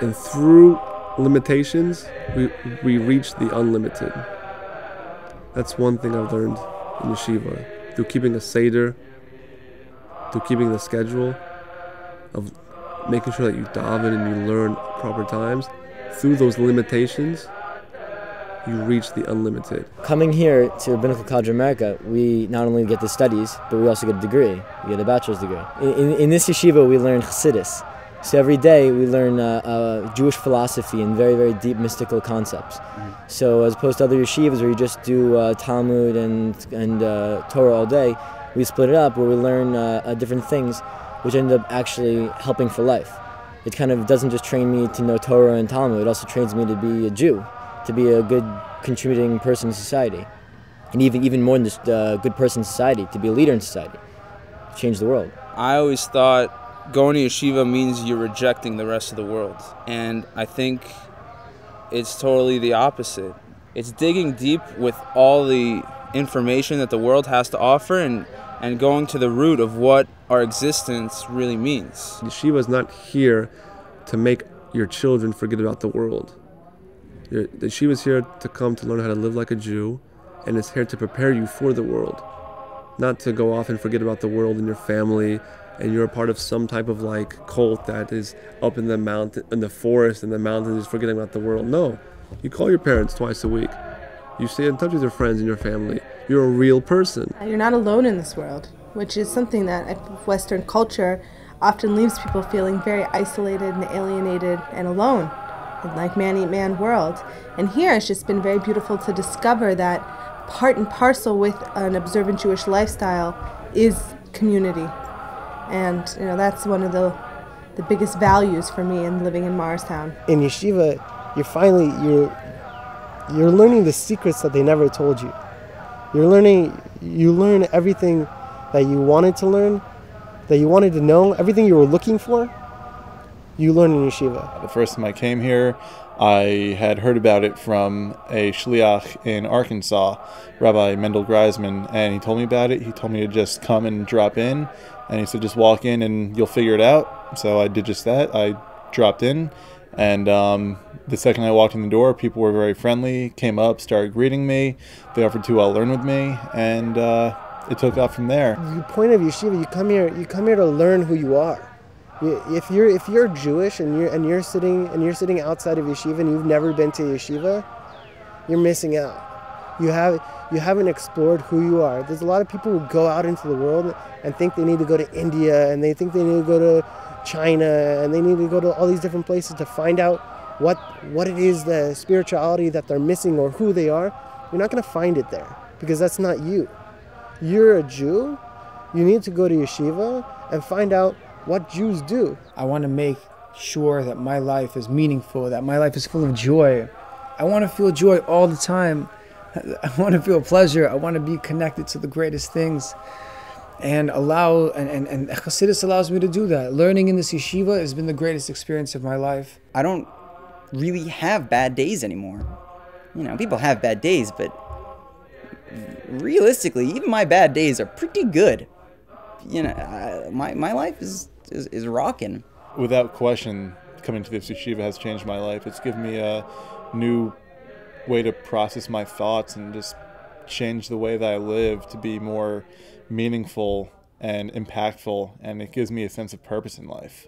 And through limitations, we reach the unlimited. That's one thing I've learned in yeshiva. Through keeping a seder, through keeping the schedule, of making sure that you daven and you learn proper times, through those limitations, you reach the unlimited. Coming here to Rabbinical College of America, we not only get the studies, but we also get a degree. We get a bachelor's degree. In this yeshiva, we learn Chassidus. So every day we learn Jewish philosophy and very, very deep mystical concepts. So as opposed to other yeshivas where you just do Talmud and Torah all day, we split it up where we learn different things which end up actually helping for life. It kind of doesn't just train me to know Torah and Talmud, it also trains me to be a Jew, to be a good contributing person in society. And even more than just a good person in society, to be a leader in society, to change the world. I always thought going to yeshiva means you're rejecting the rest of the world. And I think it's totally the opposite. It's digging deep with all the information that the world has to offer and going to the root of what our existence really means. Yeshiva is not here to make your children forget about the world. The yeshiva is here to come to learn how to live like a Jew, and it's here to prepare you for the world. Not to go off and forget about the world and your family, and you're a part of some type of like cult that is up in the mountain, in the forest, in the mountains, just forgetting about the world. No, you call your parents twice a week. You stay in touch with your friends and your family. You're a real person. You're not alone in this world, which is something that Western culture often leaves people feeling very isolated and alienated and alone, in like man-eat-man world. And here it's just been very beautiful to discover that part and parcel with an observant Jewish lifestyle is community. And that's one of the biggest values for me in living in Morristown. In yeshiva, you're learning the secrets that they never told you. You learn everything that you wanted to learn, that you wanted to know, everything you were looking for, you learn in yeshiva. The first time I came here, I had heard about it from a shliach in Arkansas, Rabbi Mendel Greisman, and he told me about it. He told me to just come and drop in, and he said just walk in and you'll figure it out. So I did just that. I dropped in, and the second I walked in the door, people were very friendly, came up, started greeting me. They offered to learn with me, and it took off from there. The point of yeshiva, you come here to learn who you are. If you're Jewish and you're sitting outside of yeshiva and you've never been to yeshiva, you're missing out. You haven't explored who you are. There's a lot of people who go out into the world and think they need to go to India, and they think they need to go to China, and they need to go to all these different places to find out what it is, the spirituality that they're missing or who they are. You're not going to find it there because that's not you. You're a Jew. You need to go to yeshiva and find out what Jews do. I want to make sure that my life is meaningful, that my life is full of joy. I want to feel joy all the time. I want to feel pleasure. I want to be connected to the greatest things. And Chassidus allows me to do that. Learning in this yeshiva has been the greatest experience of my life. I don't really have bad days anymore. People have bad days, but realistically, even my bad days are pretty good. My life is rocking. Without question, coming to this yeshiva has changed my life. It's given me a new way to process my thoughts and just change the way that I live to be more meaningful and impactful, and it gives me a sense of purpose in life.